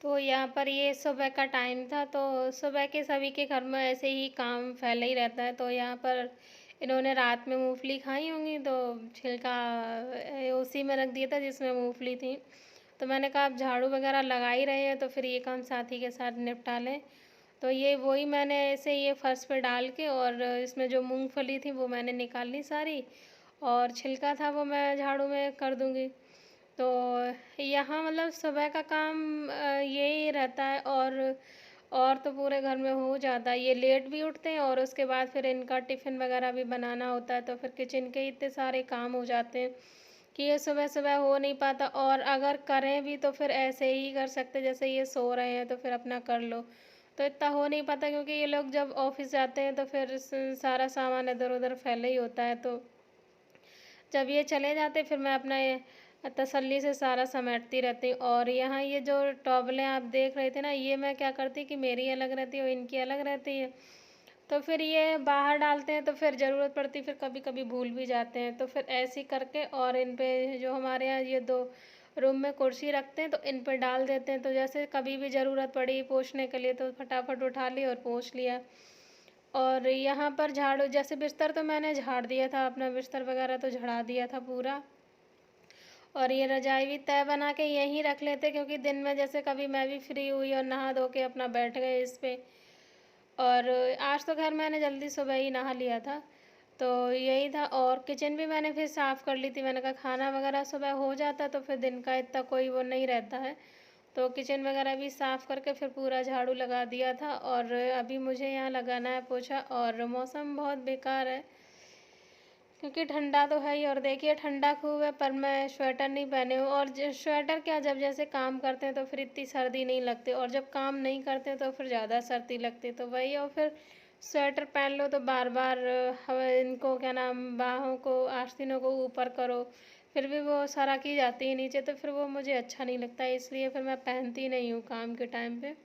तो यहाँ पर ये सुबह का टाइम था, तो सुबह के सभी के घर में ऐसे ही काम फैला ही रहता है। तो यहाँ पर इन्होंने रात में मूँगफली खाई होंगी, तो छिलका उसी में रख दिया था जिसमें मूँगफली थी। तो मैंने कहा अब झाड़ू वगैरह लगा ही रहे हैं तो फिर ये काम साथ ही के साथ निपटा लें। तो ये वही मैंने ऐसे ये फर्श पे डाल के, और इसमें जो मूँगफली थी वो मैंने निकाल ली सारी, और छिलका था वो मैं झाड़ू में कर दूँगी। तो यहाँ मतलब सुबह का काम यही रहता है, और तो पूरे घर में हो जाता है। ये लेट भी उठते हैं और उसके बाद फिर इनका टिफ़िन वगैरह भी बनाना होता है, तो फिर किचन के इतने सारे काम हो जाते हैं कि ये सुबह-सुबह हो नहीं पाता, और अगर करें भी तो फिर ऐसे ही कर सकते जैसे ये सो रहे हैं तो फिर अपना कर लो। तो इतना हो नहीं पाता क्योंकि ये लोग जब ऑफ़िस जाते हैं तो फिर सारा सामान इधर-उधर फैला ही होता है, तो जब ये चले जाते फिर मैं अपना ये तसल्ली से सारा समेटती रहती हूँ। और यहाँ ये जो टॉवलें आप देख रहे थे ना, ये मैं क्या करती कि मेरी अलग रहती है और इनकी अलग रहती है। तो फिर ये बाहर डालते हैं तो फिर ज़रूरत पड़ती, फिर कभी-कभी भूल भी जाते हैं। तो फिर ऐसे ही करके, और इन पे जो हमारे यहाँ ये 2 रूम में कुर्सी रखते हैं तो इन पे डाल देते हैं। तो जैसे कभी भी ज़रूरत पड़ी पोंछने के लिए तो फटाफट उठा ली और पोंछ लिया। और यहाँ पर झाड़ू, जैसे बिस्तर तो मैंने झाड़ दिया था, अपना बिस्तर वगैरह तो झड़ा दिया था पूरा। और ये रज़ाई भी तह बना के यहीं रख लेते क्योंकि दिन में जैसे कभी मैं भी फ्री हुई और नहा धो के अपना बैठ गए इस पे। और आज तो खैर मैंने जल्दी सुबह ही नहा लिया था, तो यही था। और किचन भी मैंने फिर साफ़ कर ली थी, मैंने कहा खाना वगैरह सुबह हो जाता तो फिर दिन का इतना कोई वो नहीं रहता है। तो किचन वगैरह भी साफ़ करके फिर पूरा झाड़ू लगा दिया था, और अभी मुझे यहाँ लगाना है पोछा। और मौसम बहुत बेकार है क्योंकि ठंडा तो है ही, और देखिए ठंडा खूब है पर मैं स्वेटर नहीं पहने हूँ। और स्वेटर क्या, जब जैसे काम करते हैं तो फिर इतनी सर्दी नहीं लगती, और जब काम नहीं करते तो फिर ज़्यादा सर्दी लगती, तो वही। और फिर स्वेटर पहन लो तो बार बार हवा इनको क्या नाम बाहों को आस्तीनों को ऊपर करो, फिर भी वो सरक ही जाती है नीचे, तो फिर वो मुझे अच्छा नहीं लगता, इसलिए फिर मैं पहनती नहीं हूँ काम के टाइम पे।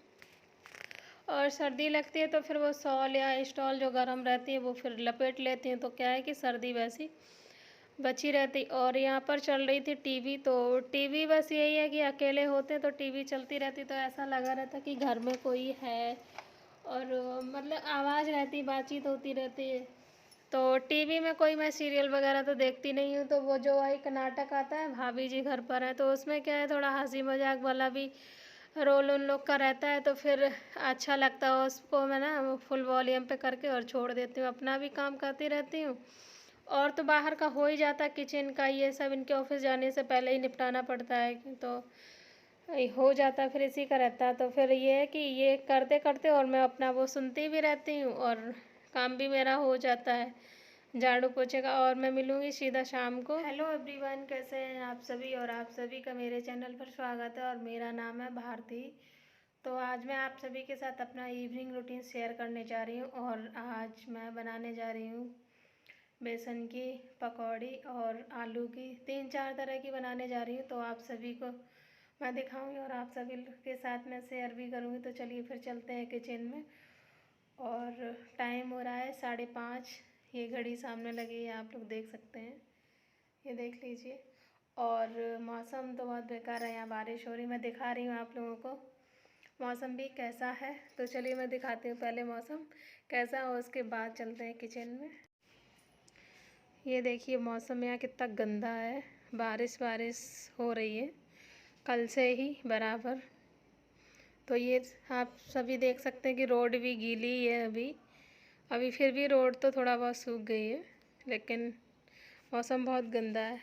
और सर्दी लगती है तो फिर वो शॉल या स्टॉल जो गर्म रहती है वो फिर लपेट लेती हैं, तो क्या है कि सर्दी वैसी बची रहती। और यहाँ पर चल रही थी टीवी, तो टीवी बस यही है कि अकेले होते तो टीवी चलती रहती तो ऐसा लगा रहता कि घर में कोई है, और मतलब आवाज़ रहती, बातचीत होती रहती है। तो टीवी में कोई मैं सीरियल वगैरह तो देखती नहीं हूँ, तो वो जो एक नाटक आता है भाभी जी घर पर है, तो उसमें क्या है थोड़ा हंसी मजाक वाला भी रोल उन लोग का रहता है, तो फिर अच्छा लगता है। उसको मैं ना फुल वॉल्यूम पे करके और छोड़ देती हूँ, अपना भी काम करती रहती हूँ। और तो बाहर का हो ही जाता, किचन का ये सब इनके ऑफिस जाने से पहले ही निपटाना पड़ता है, तो हो जाता फिर इसी का रहता है। तो फिर ये है कि ये करते करते और मैं अपना वो सुनती भी रहती हूँ, और काम भी मेरा हो जाता है झाड़ू पोछे का। और मैं मिलूँगी सीधा शाम को। हेलो एवरीवन, कैसे हैं आप सभी, और आप सभी का मेरे चैनल पर स्वागत है, और मेरा नाम है भारती। तो आज मैं आप सभी के साथ अपना इवनिंग रूटीन शेयर करने जा रही हूँ, और आज मैं बनाने जा रही हूँ बेसन की पकौड़ी और आलू की, 3-4 तरह की बनाने जा रही हूँ। तो आप सभी को मैं दिखाऊंगी और आप सभी के साथ मैं शेयर भी करूँगी। तो चलिए फिर चलते हैं किचन में। और टाइम हो रहा है 5:30, ये घड़ी सामने लगी है, आप लोग देख सकते हैं, ये देख लीजिए। और मौसम तो बहुत बेकार है, यहाँ बारिश हो रही, मैं दिखा रही हूँ आप लोगों को मौसम भी कैसा है। तो चलिए मैं दिखाती हूँ पहले मौसम कैसा हो, उसके बाद चलते हैं किचन में। ये देखिए मौसम यहाँ कितना गंदा है, बारिश बारिश हो रही है कल से ही बराबर। तो ये आप सभी देख सकते हैं कि रोड भी गीली है अभी अभी फिर भी रोड तो थोड़ा बहुत सूख गई है, लेकिन मौसम बहुत गंदा है।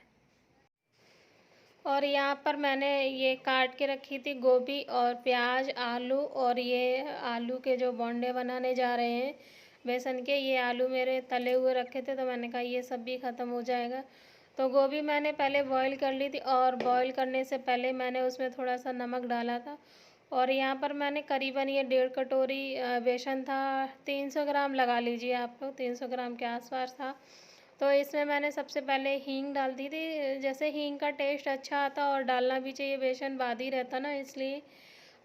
और यहाँ पर मैंने ये काट के रखी थी गोभी और प्याज आलू, और ये आलू के जो बोंडे बनाने जा रहे हैं बेसन के, ये आलू मेरे तले हुए रखे थे, तो मैंने कहा ये सब भी ख़त्म हो जाएगा। तो गोभी मैंने पहले बॉईल कर ली थी, और बॉईल करने से पहले मैंने उसमें थोड़ा सा नमक डाला था। और यहाँ पर मैंने करीबन ये 1.5 कटोरी बेसन था, 300 ग्राम लगा लीजिए आप लोग, 300 ग्राम के आसपास था। तो इसमें मैंने सबसे पहले हींग डाल दी थी, जैसे हींग का टेस्ट अच्छा आता और डालना भी चाहिए, बेसन बादी रहता ना, इसलिए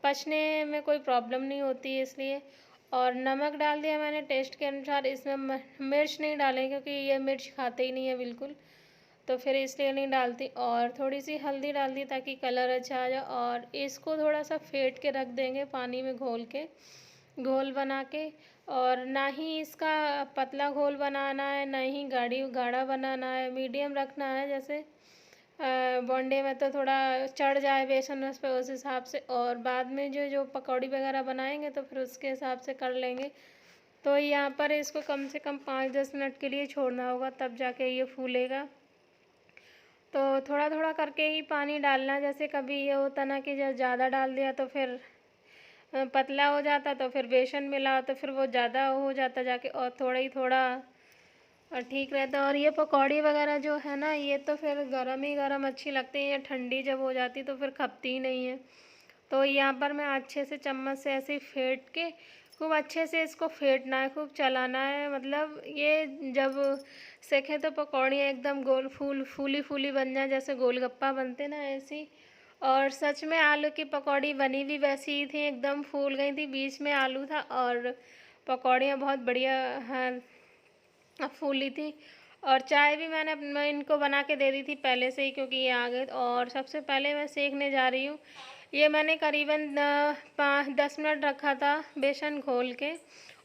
पचने में कोई प्रॉब्लम नहीं होती है इसलिए। और नमक डाल दिया मैंने टेस्ट के अनुसार, इसमें मिर्च नहीं डालें क्योंकि ये मिर्च खाते ही नहीं है बिल्कुल। तो फिर इसलिए नहीं डालती। और थोड़ी सी हल्दी डाल दी ताकि कलर अच्छा आ जाए। और इसको थोड़ा सा फेंट के रख देंगे पानी में घोल के, घोल बना के। और ना ही इसका पतला घोल बनाना है, ना ही गाढ़ा बनाना है, मीडियम रखना है। जैसे बोंडे में तो थोड़ा चढ़ जाए बेसन उस पर, उस हिसाब से। और बाद में जो जो पकौड़ी वगैरह बनाएंगे तो फिर उसके हिसाब से कर लेंगे। तो यहाँ पर इसको कम से कम 5-10 मिनट के लिए छोड़ना होगा, तब जाके ये फूलेगा। तो थोड़ा थोड़ा करके ही पानी डालना। जैसे कभी ये होता ना कि जब ज़्यादा डाल दिया तो फिर पतला हो जाता, तो फिर बेसन मिला तो फिर वो ज़्यादा हो जाता जाके, और थोड़ा ही थोड़ा और ठीक रहता। और ये पकौड़ी वगैरह जो है ना, ये तो फिर गरम ही गरम अच्छी लगती है। ठंडी जब हो जाती तो फिर खपती ही नहीं है। तो यहाँ पर मैं अच्छे से चम्मच से ऐसे फेंट के, खूब अच्छे से इसको फेंटना है, खूब चलाना है। मतलब ये जब सेकें तो पकौड़ियाँ एकदम गोल फूली फूली बन जाए, जैसे गोलगप्पा बनते ना, ऐसी। और सच में आलू की पकौड़ी बनी भी वैसी ही थी, एकदम फूल गई थी, बीच में आलू था और पकौड़ियाँ बहुत बढ़िया, हाँ, फूली थी। और चाय भी मैं इनको बना के दे दी थी पहले से ही, क्योंकि ये आ गए। और सबसे पहले मैं सेकने जा रही हूँ। ये मैंने करीबन 5-10 मिनट रखा था बेसन घोल के।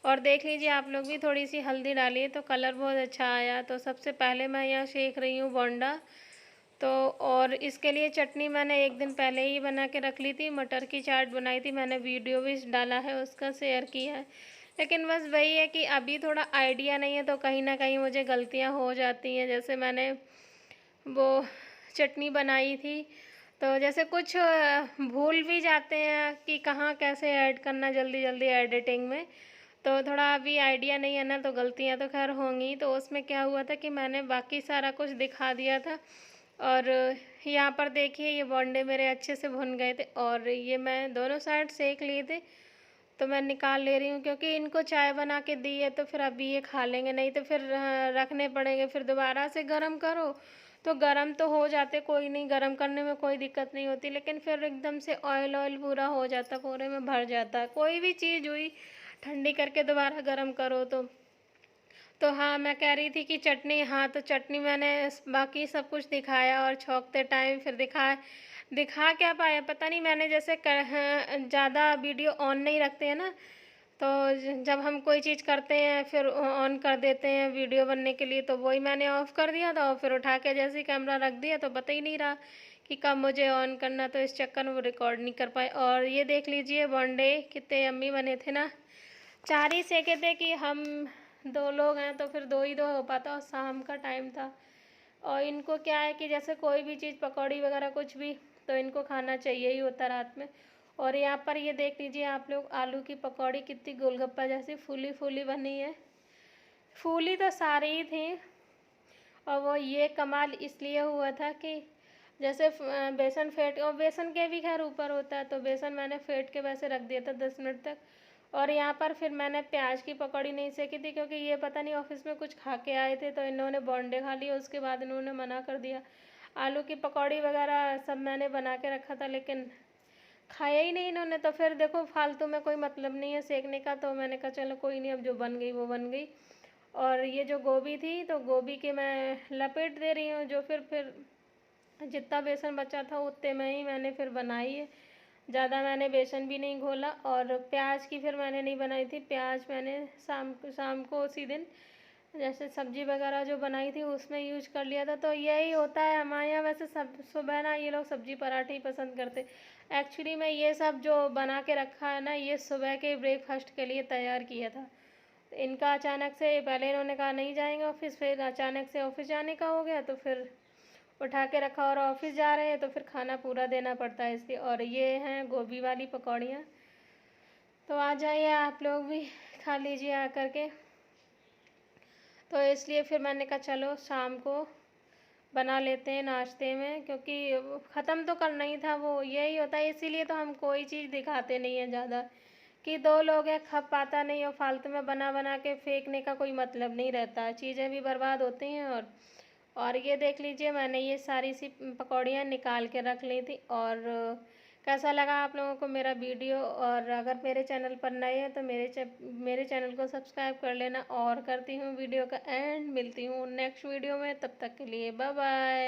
और देख लीजिए आप लोग भी, थोड़ी सी हल्दी डालिए तो कलर बहुत अच्छा आया। तो सबसे पहले मैं यहाँ सेक रही हूँ बोंडा। तो और इसके लिए चटनी मैंने एक दिन पहले ही बना के रख ली थी। मटर की चाट बनाई थी, मैंने वीडियो भी डाला है, उसका शेयर किया है। लेकिन बस वही है कि अभी थोड़ा आइडिया नहीं है, तो कहीं ना कहीं मुझे गलतियां हो जाती हैं। जैसे मैंने वो चटनी बनाई थी, तो जैसे कुछ भूल भी जाते हैं कि कहाँ कैसे ऐड करना जल्दी जल्दी एडिटिंग में। तो थोड़ा अभी आइडिया नहीं है ना, तो गलतियाँ तो खैर होंगी। तो उसमें क्या हुआ था कि मैंने बाकी सारा कुछ दिखा दिया था। और यहाँ पर देखिए, ये बोंडे मेरे अच्छे से भुन गए थे और ये मैं दोनों साइड सेक लिए थे। तो मैं निकाल ले रही हूँ, क्योंकि इनको चाय बना के दी है तो फिर अभी ये खा लेंगे, नहीं तो फिर रखने पड़ेंगे। फिर दोबारा से गरम करो तो गरम तो हो जाते, कोई नहीं, गरम करने में कोई दिक्कत नहीं होती। लेकिन फिर एकदम से ऑयल ऑयल पूरा हो जाता, पूरे में भर जाता है। कोई भी चीज़ हुई ठंडी करके दोबारा गरम करो तो हाँ, मैं कह रही थी कि चटनी, हाँ, तो चटनी मैंने बाकी सब कुछ दिखाया। और छौंकते टाइम फिर दिखा क्या पाया पता नहीं। मैंने जैसे ज़्यादा वीडियो ऑन नहीं रखते हैं ना, तो जब हम कोई चीज़ करते हैं फिर ऑन कर देते हैं वीडियो बनने के लिए, तो वही मैंने ऑफ़ कर दिया था। और फिर उठा के जैसे ही कैमरा रख दिया तो पता ही नहीं रहा कि कब मुझे ऑन करना, तो इस चक्कर में वो रिकॉर्ड नहीं कर पाए। और ये देख लीजिए बोंडे कितने यम्मी बने थे ना। 4 ही सेके थे कि हम 2 लोग हैं, तो फिर 2 ही 2 हो पाता, और शाम का टाइम था। और इनको क्या है कि जैसे कोई भी चीज़, पकौड़ी वगैरह कुछ भी, तो इनको खाना चाहिए ही होता रात में। और यहाँ पर ये देख लीजिए आप लोग, आलू की पकौड़ी कितनी गोलगप्पा जैसी फूली फूली बनी है। फूली तो सारी ही थी। और वो ये कमाल इसलिए हुआ था कि जैसे बेसन फेंट, और बेसन के भी खैर ऊपर होता है, तो बेसन मैंने फेंट के वैसे रख दिया था 10 मिनट तक। और यहाँ पर फिर मैंने प्याज की पकौड़ी नहीं सेकी थी, क्योंकि ये पता नहीं ऑफिस में कुछ खा के आए थे, तो इन्होंने बोंडे खा लिए, उसके बाद इन्होंने मना कर दिया। आलू की पकौड़ी वगैरह सब मैंने बना के रखा था, लेकिन खाया ही नहीं इन्होंने। तो फिर देखो, फालतू में कोई मतलब नहीं है सेकने का, तो मैंने कहा चलो कोई नहीं, अब जो बन गई वो बन गई। और ये जो गोभी थी, तो गोभी के मैं लपेट दे रही हूँ, जो फिर जितना बेसन बचा था उतने में ही मैंने फिर बनाई है। ज़्यादा मैंने बेसन भी नहीं घोला। और प्याज की फिर मैंने नहीं बनाई थी, प्याज मैंने शाम को उसी दिन जैसे सब्जी वगैरह जो बनाई थी उसमें यूज कर लिया था। तो यही होता है हमारे यहाँ। वैसे सब सुबह ना ये लोग सब्जी पराठे ही पसंद करते। एक्चुअली मैं ये सब जो बना के रखा है ना, ये सुबह के ब्रेकफास्ट के लिए तैयार किया था। इनका अचानक से, पहले इन्होंने कहा नहीं जाएंगे ऑफिस, फिर अचानक से ऑफिस जाने का हो गया, तो फिर उठा के रखा। और ऑफिस जा रहे हैं तो फिर खाना पूरा देना पड़ता है इसलिए। और ये हैं गोभी वाली पकौड़ियाँ, तो आ जाइए आप लोग भी खा लीजिए आकर के। तो इसलिए फिर मैंने कहा चलो शाम को बना लेते हैं नाश्ते में, क्योंकि ख़त्म तो करना ही था। वो यही होता है, इसीलिए तो हम कोई चीज़ दिखाते नहीं हैं ज़्यादा, कि 2 लोग हैं, खप पाता नहीं, और फालतू में बना बना के फेंकने का कोई मतलब नहीं रहता, चीज़ें भी बर्बाद होती हैं। और ये देख लीजिए, मैंने ये सारी सी पकौड़ियाँ निकाल के रख ली थी। और कैसा लगा आप लोगों को मेरा वीडियो, और अगर मेरे चैनल पर नए हैं तो मेरे चैनल को सब्सक्राइब कर लेना। और करती हूँ वीडियो का एंड, मिलती हूँ नेक्स्ट वीडियो में, तब तक के लिए बाय बाय।